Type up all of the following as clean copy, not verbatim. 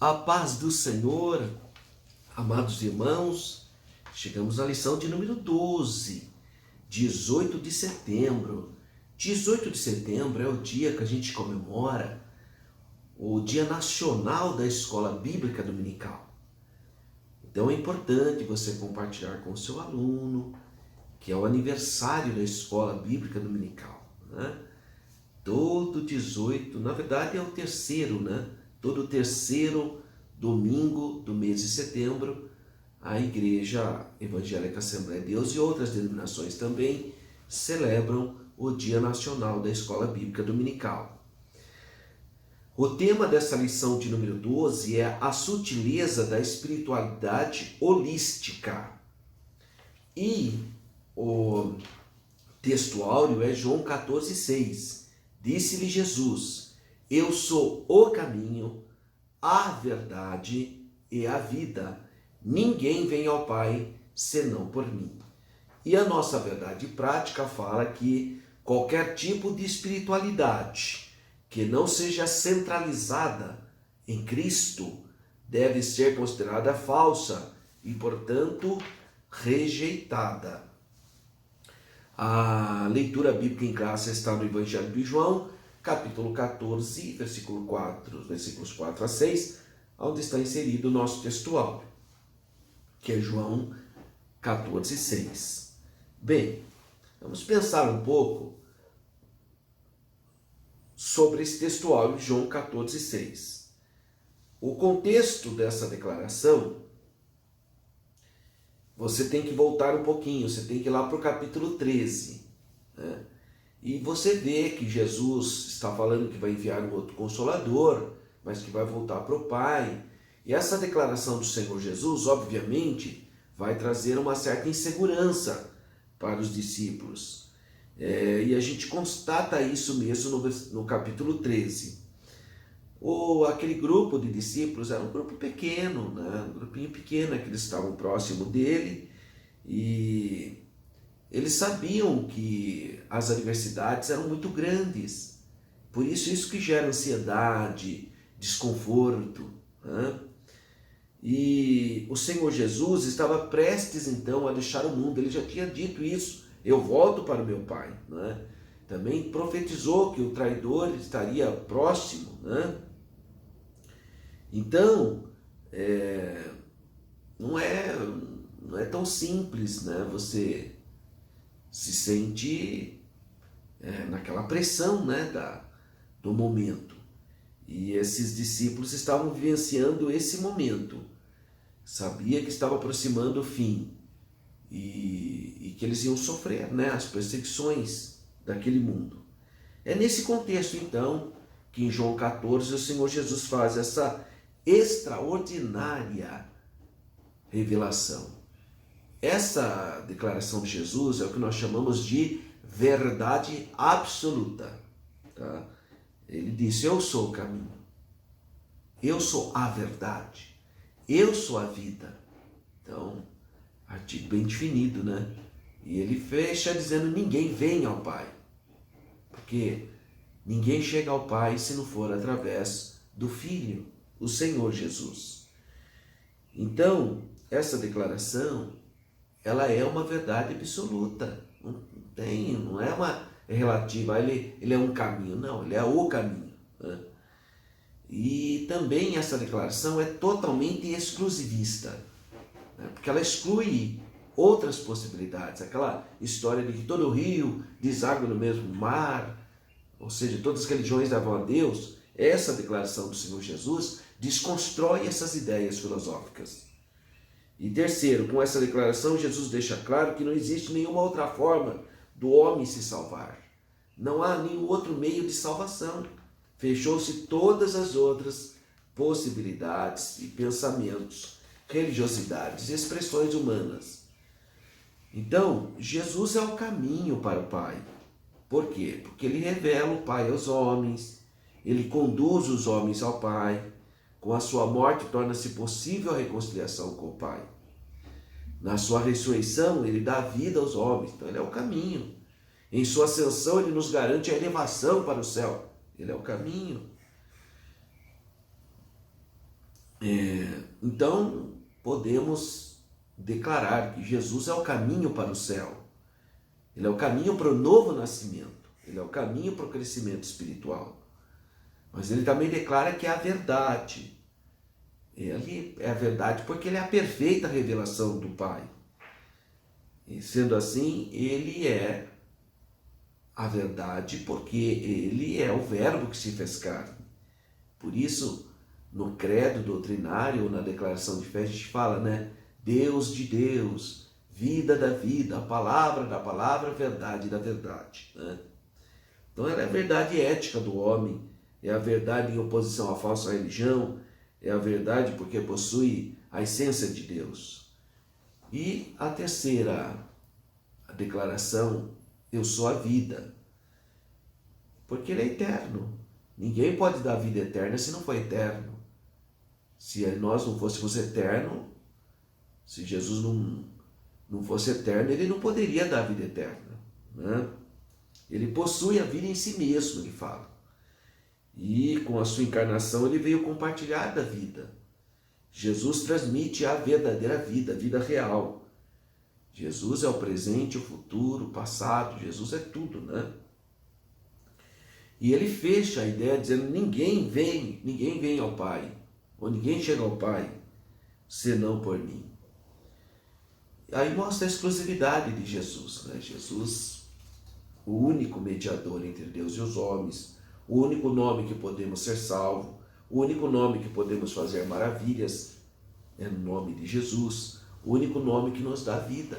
A paz do Senhor, amados irmãos, chegamos à lição de número 12, 18 de setembro. 18 de setembro é o dia que a gente comemora o Dia Nacional da Escola Bíblica Dominical. Então é importante você compartilhar com o seu aluno, que é o aniversário da Escola Bíblica Dominical, né? Todo 18, na verdade é o terceiro, né? Todo terceiro domingo do mês de setembro, a Igreja Evangélica Assembleia de Deus e outras denominações também celebram o Dia Nacional da Escola Bíblica Dominical. O tema dessa lição de número 12 é a sutileza da espiritualidade holística. E o texto áureo é João 14,6. Disse-lhe Jesus: Eu sou o caminho, a verdade e a vida. Ninguém vem ao Pai senão por mim. E a nossa verdade prática fala que qualquer tipo de espiritualidade que não seja centralizada em Cristo deve ser considerada falsa e, portanto, rejeitada. A leitura bíblica em classe está no Evangelho de João, capítulo 14, versículos 4 a 6, onde está inserido o nosso texto áureo, que é João 14, 6. Bem, vamos pensar um pouco sobre esse texto áureo de João 14, 6. O contexto dessa declaração, você tem que voltar um pouquinho, você tem que ir lá para o capítulo 13, né? E você vê que Jesus está falando que vai enviar um outro Consolador, mas que vai voltar para o Pai. E essa declaração do Senhor Jesus, obviamente, vai trazer uma certa insegurança para os discípulos. E a gente constata isso mesmo no capítulo 13. Aquele grupo de discípulos era um grupo pequeno, né? Um grupinho pequeno, que eles estavam próximo dele, e eles sabiam que as adversidades eram muito grandes. Por isso que gera ansiedade, desconforto, né? E o Senhor Jesus estava prestes então a deixar o mundo. Ele já tinha dito isso: eu volto para o meu Pai, né? Também profetizou que o traidor estaria próximo, né? Então, não é tão simples, né? Você se sente naquela pressão, né? Do momento. E esses discípulos estavam vivenciando esse momento. Sabia que estava aproximando o fim e que eles iam sofrer, né? As perseguições daquele mundo. É nesse contexto, então, que em João 14 o Senhor Jesus faz essa extraordinária revelação. Essa declaração de Jesus é o que nós chamamos de verdade absoluta, tá? Ele disse: eu sou o caminho, eu sou a verdade, eu sou a vida. Então, artigo bem definido, né? E ele fecha dizendo: ninguém vem ao Pai, porque ninguém chega ao Pai se não for através do Filho, o Senhor Jesus. Então, essa declaração, ela é uma verdade absoluta. Não é uma relativa, ele é um caminho. Não, ele é o caminho, né? E também essa declaração é totalmente exclusivista, né? Porque ela exclui outras possibilidades. Aquela história de que todo rio deságua no mesmo mar, ou seja, todas as religiões davam a Deus. Essa declaração do Senhor Jesus desconstrói essas ideias filosóficas. E terceiro, com essa declaração, Jesus deixa claro que não existe nenhuma outra forma do homem se salvar. Não há nenhum outro meio de salvação. Fechou-se todas as outras possibilidades e pensamentos, religiosidades e expressões humanas. Então, Jesus é o caminho para o Pai. Por quê? Porque ele revela o Pai aos homens, ele conduz os homens ao Pai. Com a sua morte torna-se possível a reconciliação com o Pai. Na sua ressurreição, ele dá vida aos homens, então ele é o caminho. Em sua ascensão, ele nos garante a elevação para o céu. Ele é o caminho. Então, podemos declarar que Jesus é o caminho para o céu. Ele é o caminho para o novo nascimento. Ele é o caminho para o crescimento espiritual. Mas ele também declara que é a verdade. Ele é a verdade porque ele é a perfeita revelação do Pai. E sendo assim, ele é a verdade porque ele é o verbo que se fez carne. Por isso, no credo doutrinário, ou na declaração de fé, a gente fala, né? Deus de Deus, vida da vida, a palavra da palavra, verdade da verdade. Né? Então ela é a verdade ética do homem, é a verdade em oposição à falsa religião, é a verdade porque possui a essência de Deus. E a terceira, a declaração, eu sou a vida, porque ele é eterno. Ninguém pode dar vida eterna se não for eterno. Se nós não fôssemos eternos, se Jesus não fosse eterno, ele não poderia dar vida eterna. Né? Ele possui a vida em si mesmo, ele fala. E com a sua encarnação ele veio compartilhar da vida. Jesus transmite a verdadeira vida, a vida real. Jesus é o presente, o futuro, o passado, Jesus é tudo, né? E ele fecha a ideia dizendo, ninguém vem ao Pai, ou ninguém chega ao Pai, senão por mim. Aí mostra a exclusividade de Jesus, né? Jesus, o único mediador entre Deus e os homens, o único nome que podemos ser salvos, o único nome que podemos fazer maravilhas, é no nome de Jesus, o único nome que nos dá vida,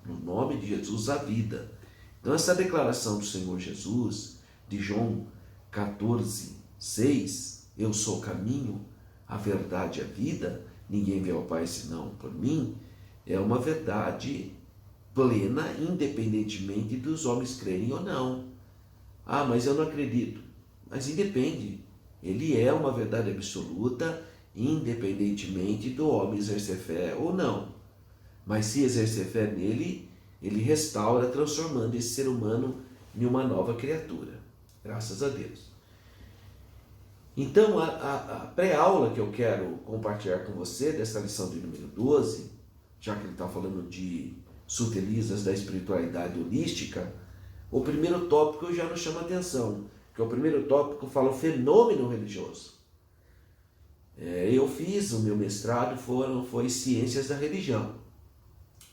no nome de Jesus a vida. Então essa declaração do Senhor Jesus, de João 14, 6, eu sou o caminho, a verdade e a vida, ninguém vê ao Pai senão por mim, é uma verdade plena, independentemente dos homens crerem ou não. Ah, mas eu não acredito. Mas independe. Ele é uma verdade absoluta, independentemente do homem exercer fé ou não. Mas se exercer fé nele, ele restaura, transformando esse ser humano em uma nova criatura. Graças a Deus. Então, a pré-aula que eu quero compartilhar com você, dessa lição de número 12, já que ele está falando de sutilezas da espiritualidade holística, o primeiro tópico já nos chama atenção, que o primeiro tópico fala o fenômeno religioso. Eu fiz, o meu mestrado foi Ciências da Religião,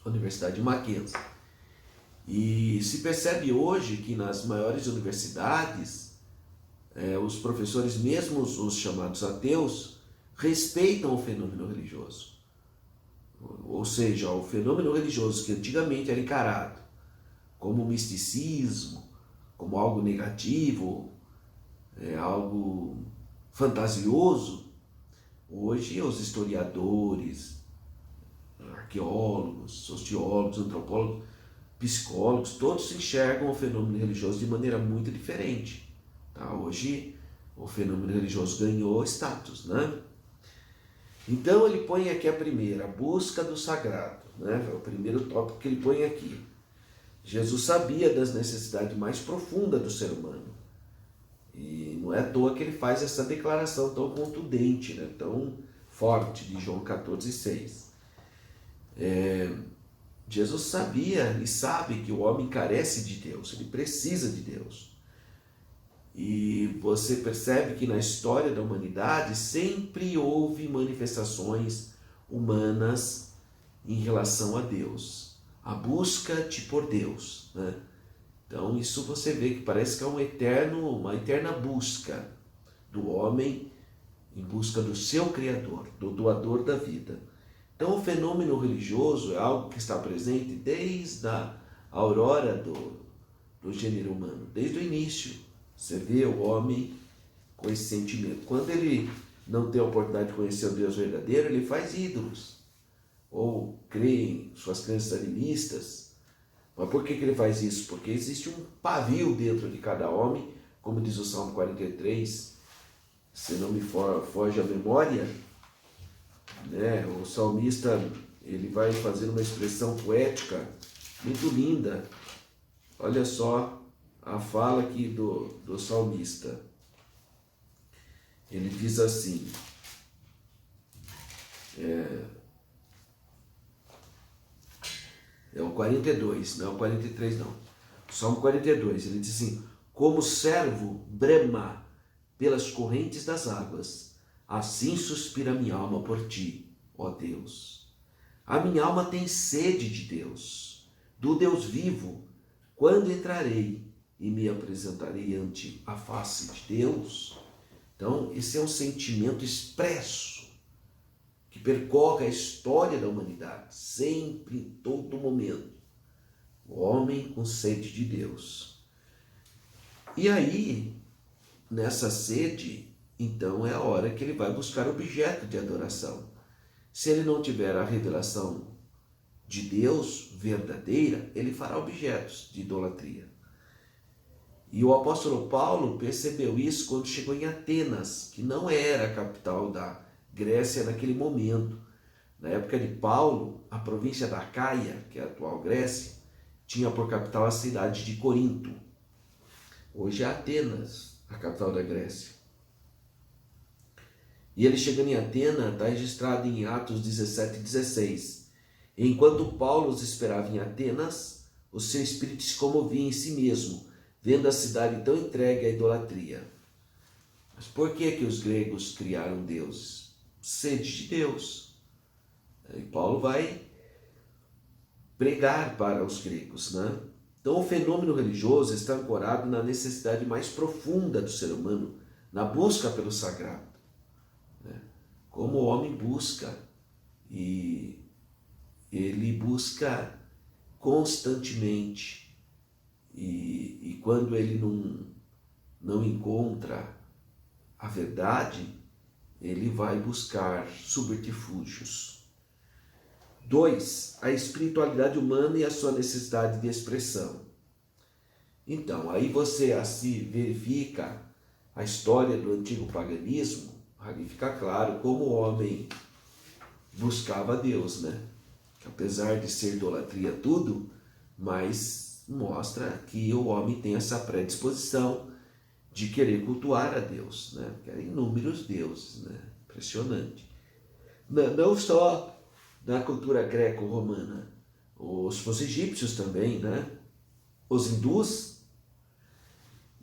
Universidade de Mackenzie. E se percebe hoje que nas maiores universidades, os professores, mesmo os chamados ateus, respeitam o fenômeno religioso. Ou seja, o fenômeno religioso que antigamente era encarado como misticismo, como algo negativo, algo fantasioso, hoje os historiadores, arqueólogos, sociólogos, antropólogos, psicólogos, todos enxergam o fenômeno religioso de maneira muito diferente. Tá? Hoje o fenômeno religioso ganhou status, né? Então ele põe aqui a primeira, a busca do sagrado, né? É o primeiro tópico que ele põe aqui. Jesus sabia das necessidades mais profundas do ser humano. E não é à toa que ele faz essa declaração tão contundente, né? Tão forte, de João 14, 6. Jesus sabia e sabe que o homem carece de Deus, ele precisa de Deus. E você percebe que na história da humanidade sempre houve manifestações humanas em relação a Deus. A busca-te por Deus, né? Então isso você vê que parece que é uma eterna busca do homem em busca do seu Criador, do doador da vida. Então o fenômeno religioso é algo que está presente desde a aurora do gênero humano, desde o início. Você vê o homem com esse sentimento. Quando ele não tem a oportunidade de conhecer o Deus verdadeiro, ele faz ídolos. Ou crê em suas crenças animistas. Mas por que ele faz isso? Porque existe um pavio dentro de cada homem, como diz o Salmo 43, se não me foge a memória, né? O salmista ele vai fazer uma expressão poética muito linda. Olha só a fala aqui do salmista. Ele diz assim: É o 42, não é o 43 não. Salmo 42, ele diz assim: como servo brema pelas correntes das águas, assim suspira minha alma por ti, ó Deus. A minha alma tem sede de Deus, do Deus vivo. Quando entrarei e me apresentarei ante a face de Deus? Então, esse é um sentimento expresso que percorre a história da humanidade, sempre, em todo momento. O homem com sede de Deus. E aí, nessa sede, então é a hora que ele vai buscar objeto de adoração. Se ele não tiver a revelação de Deus verdadeira, ele fará objetos de idolatria. E o apóstolo Paulo percebeu isso quando chegou em Atenas, que não era a capital da Grécia naquele momento. Na época de Paulo, a província da Acaia, que é a atual Grécia, tinha por capital a cidade de Corinto. Hoje é Atenas, a capital da Grécia. E ele chegando em Atenas, está registrado em Atos 17:16. Enquanto Paulo os esperava em Atenas, o seu espírito se comovia em si mesmo, vendo a cidade tão entregue à idolatria. Mas por que os gregos criaram deuses? Sede de Deus. E Paulo vai pregar para os gregos, né? Então o fenômeno religioso está ancorado na necessidade mais profunda do ser humano, na busca pelo sagrado, né? Como o homem busca, e ele busca constantemente, e quando ele não encontra a verdade, ele vai buscar subterfúgios. 2. A espiritualidade humana e a sua necessidade de expressão. Então, aí você assim verifica a história do antigo paganismo, ali fica claro como o homem buscava Deus, né? Que apesar de ser idolatria tudo, mas mostra que o homem tem essa predisposição de querer cultuar a Deus, né? Querem inúmeros deuses, né? Impressionante. Não só na cultura greco-romana, os egípcios também, né? Os hindus.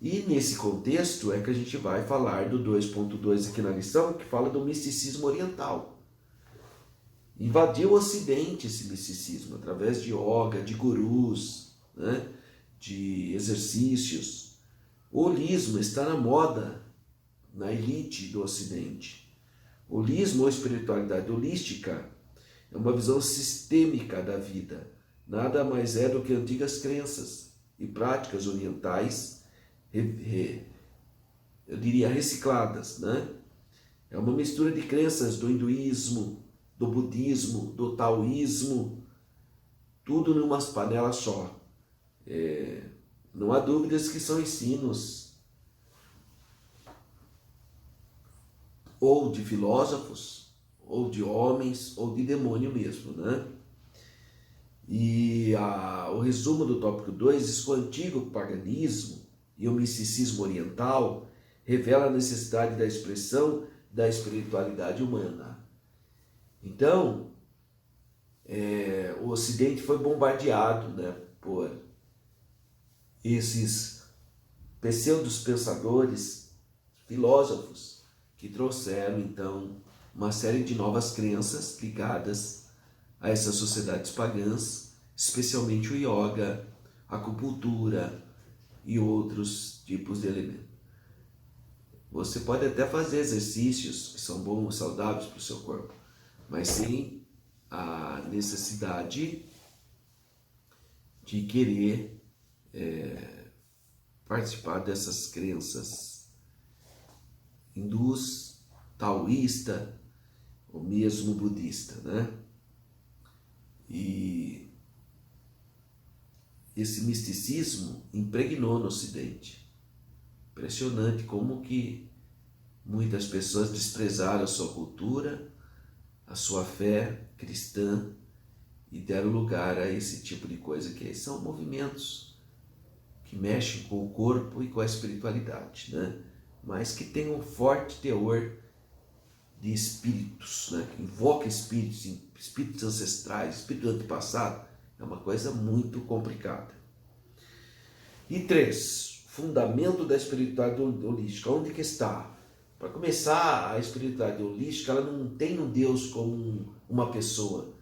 E nesse contexto é que a gente vai falar do 2.2 aqui na lição, que fala do misticismo oriental. Invadiu o Ocidente esse misticismo, através de yoga, de gurus, né? De exercícios. O holismo está na moda, na elite do Ocidente. O holismo ou espiritualidade holística é uma visão sistêmica da vida. Nada mais é do que antigas crenças e práticas orientais, eu diria recicladas, né? É uma mistura de crenças do hinduísmo, do budismo, do taoísmo, tudo numa panela só. Não há dúvidas que são ensinos ou de filósofos, ou de homens, ou de demônio mesmo, né? E o resumo do tópico 2 diz que o antigo paganismo e o misticismo oriental revela a necessidade da expressão da espiritualidade humana. Então, o Ocidente foi bombardeado, né, por esses pseudos pensadores, filósofos, que trouxeram então uma série de novas crenças ligadas a essas sociedades pagãs, especialmente o yoga, a acupuntura e outros tipos de elementos. Você pode até fazer exercícios que são bons, saudáveis para o seu corpo, mas sem a necessidade de querer participar dessas crenças hindus, taoísta ou mesmo budista, né? E esse misticismo impregnou no Ocidente. Impressionante como que muitas pessoas desprezaram a sua cultura, a sua fé cristã e deram lugar a esse tipo de coisa, que são movimentos que mexem com o corpo e com a espiritualidade, né? Mas que tem um forte teor de espíritos, né? Que invoca espíritos, espíritos ancestrais, espíritos do antepassado, é uma coisa muito complicada. E 3, fundamento da espiritualidade holística. Onde que está? Para começar, a espiritualidade holística, ela não tem um Deus como uma pessoa,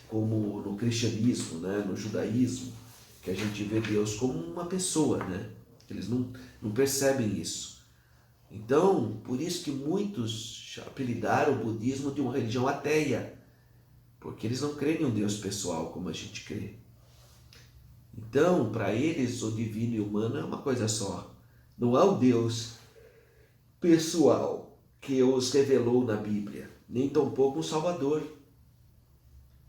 como no cristianismo, né? No judaísmo, que a gente vê Deus como uma pessoa, né? Eles não percebem isso. Então, por isso que muitos apelidaram o budismo de uma religião ateia, porque eles não creem em um Deus pessoal como a gente crê. Então, para eles, o divino e o humano é uma coisa só. Não há um Deus pessoal que os revelou na Bíblia, nem tampouco um Salvador.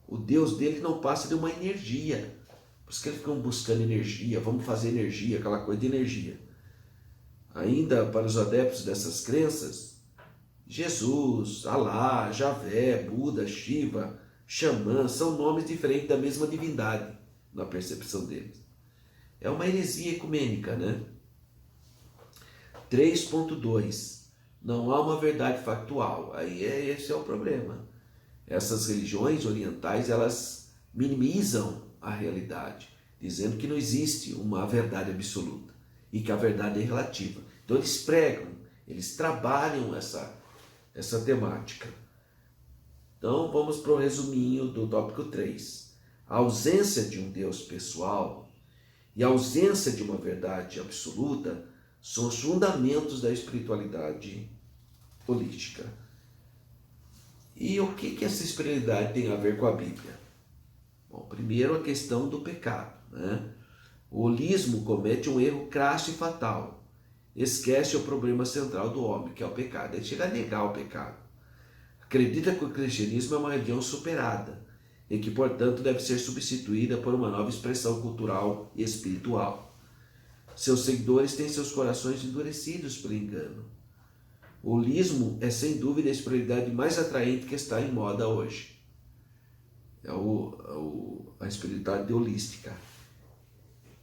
O Deus dele não passa de uma energia. Por isso que eles ficam buscando energia, vamos fazer energia, aquela coisa de energia. Ainda para os adeptos dessas crenças, Jesus, Alá, Javé, Buda, Shiva, Xamã são nomes diferentes da mesma divindade na percepção deles. É uma heresia ecumênica, né? 3.2. Não há uma verdade factual. Esse é o problema. Essas religiões orientais, elas minimizam a realidade, dizendo que não existe uma verdade absoluta e que a verdade é relativa. Então eles pregam, eles trabalham essa temática. Então vamos para o resuminho do tópico 3. A ausência de um Deus pessoal e a ausência de uma verdade absoluta são os fundamentos da espiritualidade holística. E o que essa espiritualidade tem a ver com a Bíblia? Bom, primeiro a questão do pecado, né? O holismo comete um erro crasso e fatal. Esquece o problema central do homem, que é o pecado. Ele chega a negar o pecado. Acredita que o cristianismo é uma religião superada e que, portanto, deve ser substituída por uma nova expressão cultural e espiritual. Seus seguidores têm seus corações endurecidos pelo engano. O holismo é, sem dúvida, a espiritualidade mais atraente que está em moda hoje. É a espiritualidade holística.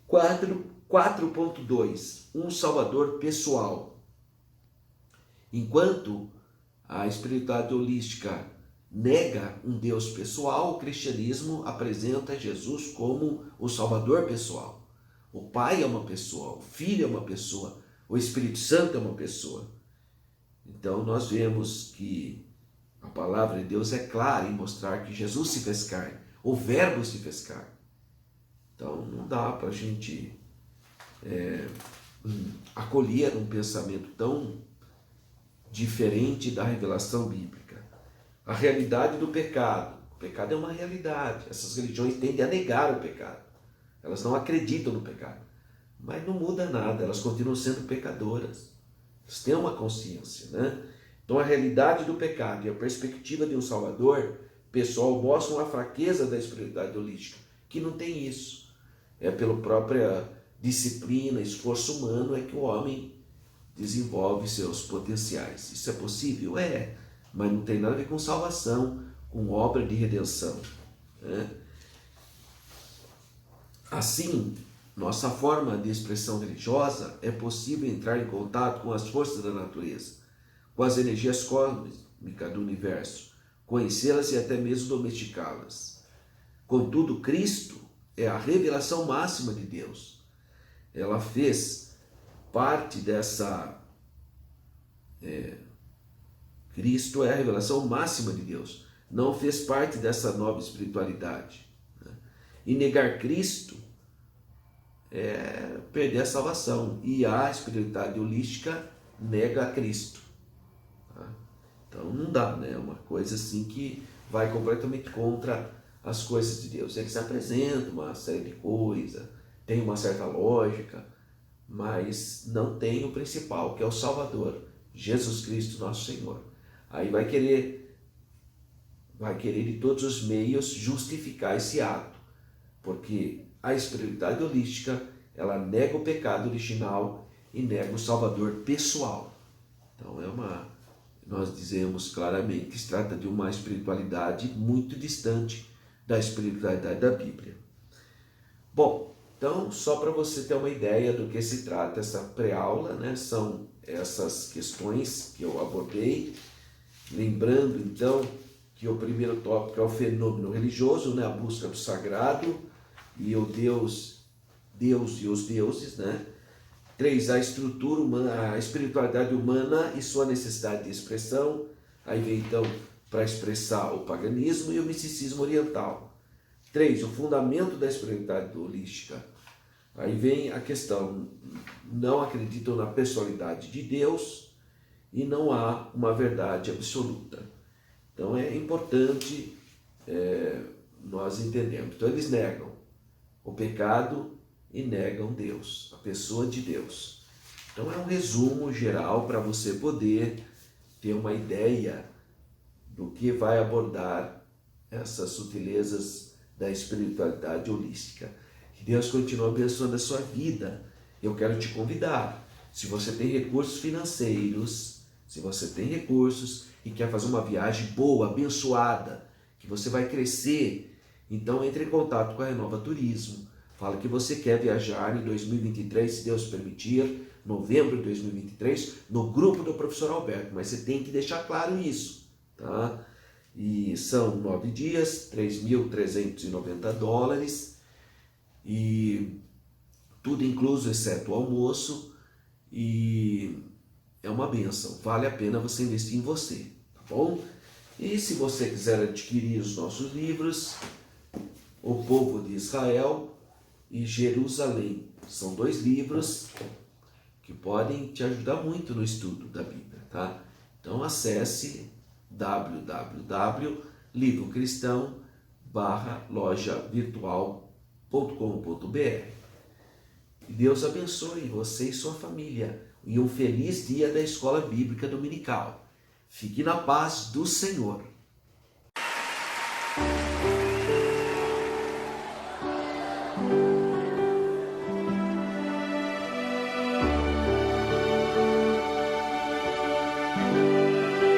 4.2. Um salvador pessoal. Enquanto a espiritualidade holística nega um Deus pessoal, o cristianismo apresenta Jesus como o salvador pessoal. O Pai é uma pessoa, o Filho é uma pessoa, o Espírito Santo é uma pessoa. Então nós vemos que a palavra de Deus é clara em mostrar que Jesus se fez carne, o Verbo se fez carne. Então não dá para a gente acolher um pensamento tão diferente da revelação bíblica. A realidade do pecado. O pecado é uma realidade. Essas religiões tendem a negar o pecado. Elas não acreditam no pecado. Mas não muda nada, elas continuam sendo pecadoras. Elas têm uma consciência, né? Então a realidade do pecado e a perspectiva de um Salvador pessoal mostram a fraqueza da espiritualidade holística, que não tem isso. É pela própria disciplina, esforço humano é que o homem desenvolve seus potenciais. Isso é possível? É, mas não tem nada a ver com salvação, com obra de redenção, né? Assim, nossa forma de expressão religiosa é possível entrar em contato com as forças da natureza, com as energias cósmicas do universo, conhecê-las e até mesmo domesticá-las. Contudo, Cristo é a revelação máxima de Deus. Ela fez parte dessa... Cristo é a revelação máxima de Deus. Não fez parte dessa nova espiritualidade, né? E negar Cristo é perder a salvação. E a espiritualidade holística nega a Cristo. Tá? Então não dá, né? É uma coisa assim que vai completamente contra as coisas de Deus. Eles apresentam uma série de coisas, tem uma certa lógica, mas não tem o principal, que é o Salvador, Jesus Cristo, nosso Senhor. Aí vai querer de todos os meios justificar esse ato, porque a espiritualidade holística, ela nega o pecado original e nega o Salvador pessoal. Então nós dizemos claramente que se trata de uma espiritualidade muito distante da espiritualidade da Bíblia. Bom, então só para você ter uma ideia do que se trata essa pré-aula, né? São essas questões que eu abordei Lembrando, então, que o primeiro tópico é o fenômeno religioso, né? A busca do sagrado e o Deus e os deuses, né? 3, a estrutura humana, a espiritualidade humana e sua necessidade de expressão. Aí vem, então, para expressar o paganismo e o misticismo oriental. 3, o fundamento da espiritualidade holística. Aí vem a questão, não acreditam na pessoalidade de Deus e não há uma verdade absoluta. Então é importante nós entendermos. Então eles negam o pecado e negam Deus, a pessoa de Deus. Então é um resumo geral para você poder ter uma ideia do que vai abordar essas sutilezas da espiritualidade holística. Que Deus continue abençoando a sua vida. Eu quero te convidar, se você tem recursos financeiros, se você tem recursos e quer fazer uma viagem boa, abençoada, que você vai crescer, então entre em contato com a Renova Turismo. Fala que você quer viajar em 2023, se Deus permitir, novembro de 2023, no grupo do professor Alberto, mas você tem que deixar claro isso, tá? E são 9 dias, $3.390, e tudo incluso, exceto o almoço, e é uma bênção, vale a pena você investir em você, tá bom? E se você quiser adquirir os nossos livros, O Povo de Israel e Jerusalém, são 2 livros que podem te ajudar muito no estudo da Bíblia, tá? Então acesse www.livrocristão.lojavirtual.com.br. E Deus abençoe você e sua família e um feliz dia da Escola Bíblica Dominical. Fique na paz do Senhor.